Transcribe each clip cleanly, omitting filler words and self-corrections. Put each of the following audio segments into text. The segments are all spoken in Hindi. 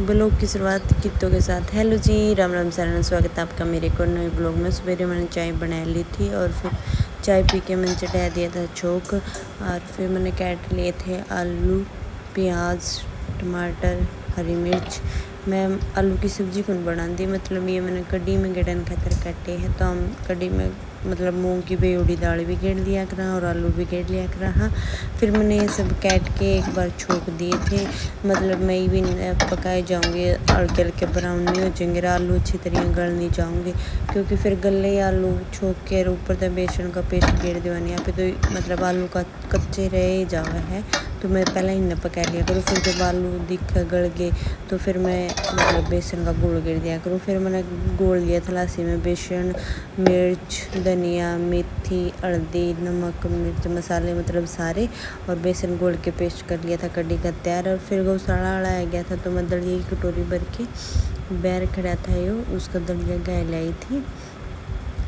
ब्लॉग की शुरुआत गीतों के साथ। हेलो जी, राम राम सारा, स्वागत है आपका मेरे को नए ब्लॉग में। सवेरे मैंने चाय बना ली थी और फिर चाय पी के मैंने चढ़ा दिया था चौक। और फिर मैंने काट लिए थे आलू, प्याज, टमाटर, हरी मिर्च। मैं आलू की सब्ज़ी कौन बना दी, मतलब ये मैंने कड़ी में गेड़न खातर काटे हैं। तो हम कड़ी में मतलब मूंग की बेउड़ी दाल भी गेड़ लिया करा और आलू भी गेड़ लिया करा। हाँ, फिर मैंने ये सब काट के एक बार छोक दिए थे। मतलब मैं भी पकाए जाऊँगे, हल्के हल्के ब्राउन नहीं हो जाएंगे, आलू अच्छी तरह गल नहीं जाऊँगे, क्योंकि फिर गले आलू छोक के ऊपर तक बेसन का पेस्ट गेड़ देवानी यहाँ पे, तो मतलब आलू का कच्चे रह जावा है। तो मैं पहले ही न पका लिया करूँ, फिर जब आलू दिख गल गए तो फिर मैं मतलब बेसन का घोल गिर दिया करूँ। फिर मैंने घोल लिया थलासी में बेसन, मिर्च, धनिया, मेथी, हल्दी, नमक, मिर्च मसाले मतलब सारे, और बेसन घोल के पेस्ट कर लिया था कड़ी का तैयार। और फिर गौशाला वाला आ गया था तो मैं दलिया की कटोरी भर के बैर खड़ा था यो, उसका दलिया गाय लाई थी।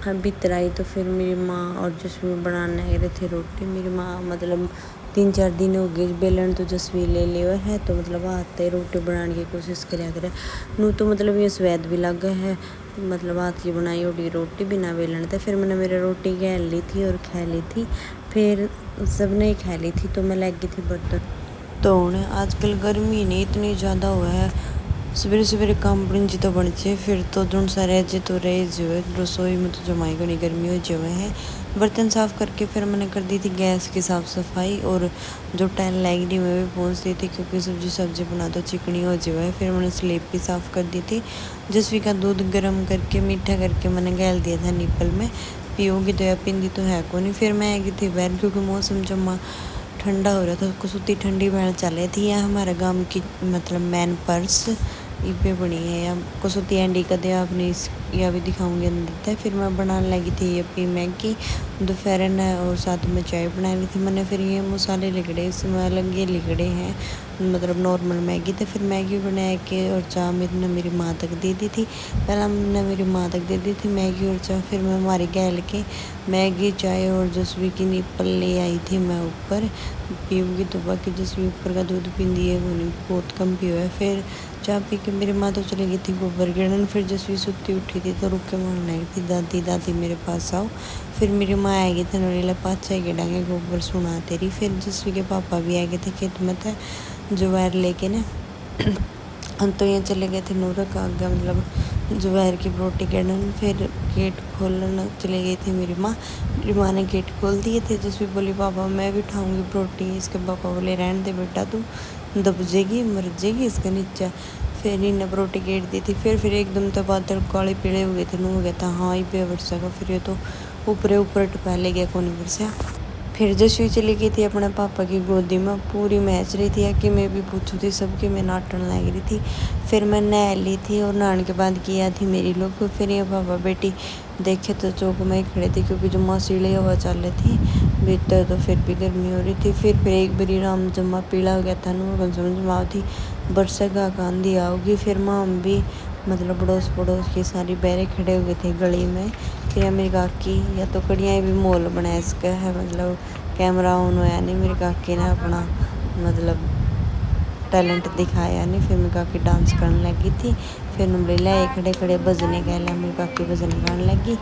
अभी आई तो फिर मेरी माँ और जसवीर बनाने आ रहे थे रोटी। मेरी माँ मतलब 3-4 दिन हो गए बेलन तो जसवीर ले लिया है, तो मतलब हाथ से रोटी बनाने की कोशिश कराया करे नू, तो मतलब ये स्वाद भी लगा है। मतलब हाथ की बनाई हुई रोटी बिना बेलन थे। फिर मैंने मेरी रोटी गैल ली थी और खा ली थी, फिर सबने ही खा ली थी। तो मैं लग गई थी बर्तन तो आजकल गर्मी नहीं इतनी ज़्यादा हुआ है, सवेरे सवेरे काम बन जी तो बन चे, फिर तो धुन सा रह जे तो रह जो है रसोई में तो जमाई को नहीं, गर्मी हो जो है। बर्तन साफ़ करके फिर मैंने कर दी थी गैस की साफ़ सफाई, और जो टाइल लग रही मैं भी पहुँच दी थी, क्योंकि सब्जी बना दो चिकनी हो जो है। फिर मैंने स्लेब भी साफ़ कर दी थी। जसवी का दूध गर्म करके मीठा करके मैंने गैल दिया था निपल में, पियोगी तो या पिंदी तो है को नहीं। फिर मैं आ गई थी बैर, क्योंकि मौसम जमा ठंडा हो रहा था, कसुती ठंडी बहन चल रही थी। यह हमारे गांव की मतलब मैन पर्स इबे बनी है, या कसुती एंडी कदे आपने या भी दिखाऊंगी अंदर। फिर मैं बनाने लगी थी ये पी मैगी दोपहर ने, और साथ में चाय बना ली थी मैंने। फिर ये मसाले लिगड़े, इसमें अलग ये लिगड़े हैं मतलब नॉर्मल मैगी। तो फिर मैगी बना के और चाय मैंने मेरी माँ तक दे दी थी। पहला मैंने मेरी माँ तक दे दी थी मैगी और चाय, फिर मैं हमारी गैल के मैगी चाय और जसवी की निपल ले आई थी मैं ऊपर पीऊँगी। तो बाकी जसवी ऊपर का दूध पींदी है वो नहीं, बहुत कम पियो है। फिर चाय पी के मेरी माँ तो चली गई थी गोबर गिरने। फिर जसवी सुती उठी थी तो रुक के मारने लगी थी, दादी दादी मेरे पास आओ। फिर मेरी माँ आएगी थे नोड़ीला पाचा गिरांगे गोबर सुना तेरी। फिर जसवी के पापा भी आ गए थे खेत में थे जवार लेके ना हम तो यहाँ चले गए थे नूरा का आगे मतलब जवार की रोटी गिरने। फिर गेट खोलना चली गई थी मेरी माँ ने गेट खोल दिए थे। जसवी बोली पापा मैं भी उठाऊँगी रोटी, इसके पापा बोले रहने दे बेटा तू दब जाएगी मर जाएगी इसका नीचा। फिर इन्हें रोटी गेट दी थी। फिर एकदम तो बादल काले पीले हुए थे, नू हो गया था हाँ ही पे वर्षा का। फिर ये तो ऊपर टपा ले गया कौन वर्षा। फिर जसवी चली गई थी अपने पापा की गोदी में, पूरी मैच रही थी कि मैं भी पूछू थी सबकी, मैं नाटन लग रही थी। फिर मैं नहा ली थी और नहाने के बाद किया थी मेरी लोग। फिर ये पापा बेटी देखे तो चौक में ही खड़े थे, क्योंकि जो मौसीली हवा चल रही थी भीतर, तो फिर भी गर्मी हो रही थी। फिर एक बारी राम जमा पीला हो गया था नू समझ में थी बरसा का आंधी आओगी। फिर माँ भी मतलब पड़ोस की सारी बहरे खड़े हुए थे गली में। फिर मेरी काकी या तो कड़ियाँ भी मोल बनाया इसका है, मतलब कैमरा ऑन होया नहीं, मेरी काकी ने अपना मतलब टैलेंट दिखाया नहीं। फिर मेरी काकी डांस करने लगी थी। फिर नंबरे लाए खड़े खड़े बजने गए, मेरी काकी भजन गाने लगी।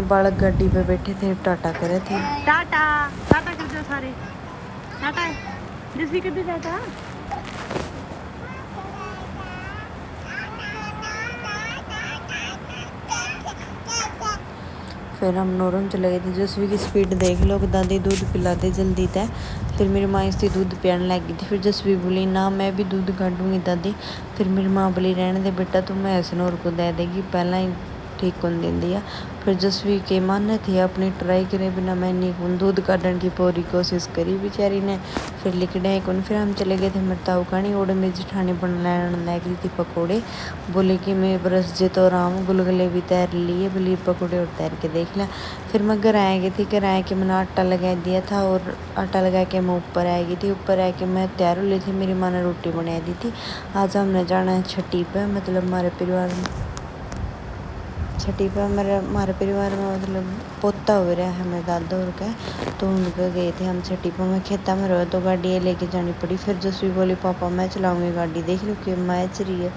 बालक गाड़ी पे बैठे थे, टाटा करे थे, टाटा टाटा कर दो सारे, टाटा जैसी कर दो टाटा। फिर हम नौरम चले गए थे। जसवी की स्पीड देख लो, दादी दूध पिलाते जल्दी था। फिर मेरी माँ इससे दूध पियाने लगी थी। फिर जसवी बोली ना मैं भी दूध काटूंगी दादी। फिर मेरी माँ बोली रहने दे बेटा तू मैं ऐसे नौर को दे देगी, पहला ही ठीक कौन दे दिया। फिर जसवी के माने थी अपनी ट्राई करे बिना मैंने कौन दूध काटने की पूरी कोशिश करी बेचारी ने। फिर लिखड़े कौन। फिर हम चले गए थे मरताऊ खानी, ओड़े में जिठानी बनाने लग रही थी पकौड़े। बोले कि मैं बरस जे तो राम गुलगुले भी तैर लिए, बोली पकौड़े और तैर के देख लिया। फिर मैं घर आ गई थी, घर आ के मैंने आटा लगा दिया था, और आटा लगा के मैं ऊपर आ गई थी। ऊपर आके मैं तैयार हो ली थी, मेरी माँ ने रोटी बना दी थी। आज हमने जाना है छठी पे, मतलब हमारे परिवार में छठी पर हमारे परिवार में मतलब पोता हो रहा है मेरे दादा और का, तो उनका गए थे हम छठी पर। मैं खेता में रहा तो गाड़ी ये लेके जानी पड़ी। फिर जसवी बोली पापा मैं चलाऊँगी गाड़ी, देख लो कि मैच रही है,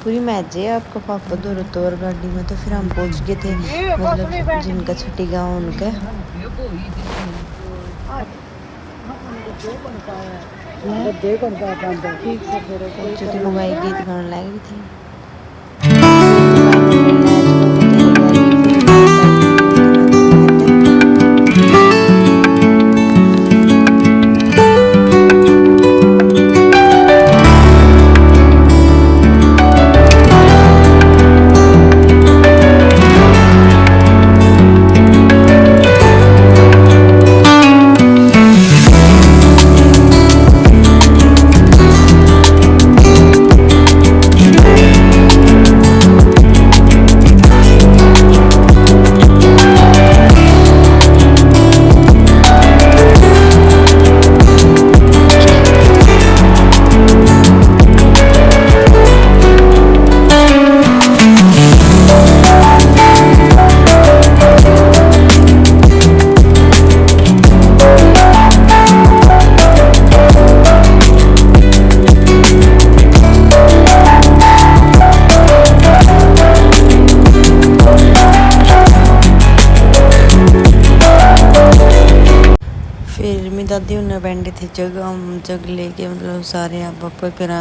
पूरी मैच है आपका पापा दौड़ तो और गाड़ी में। तो फिर हम पहुँच गए थे मतलब जिनका छठी गाँव उनका। जो लुगाई गीत गाने लग गई थी। फिर मेरी दादी उन्हें बैठे थे जग लेके मतलब सारे आप करा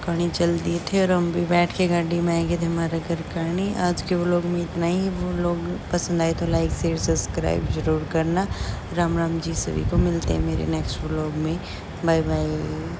कहानी चल दी थे, और हम भी बैठ के गाड़ी में आए गए थे हमारे घर कहानी। आज के व्लॉग में इतना ही। वो लोग पसंद आए तो लाइक शेयर सब्सक्राइब ज़रूर करना। राम राम जी सभी को, मिलते हैं मेरे नेक्स्ट व्लॉग में। Bye bye.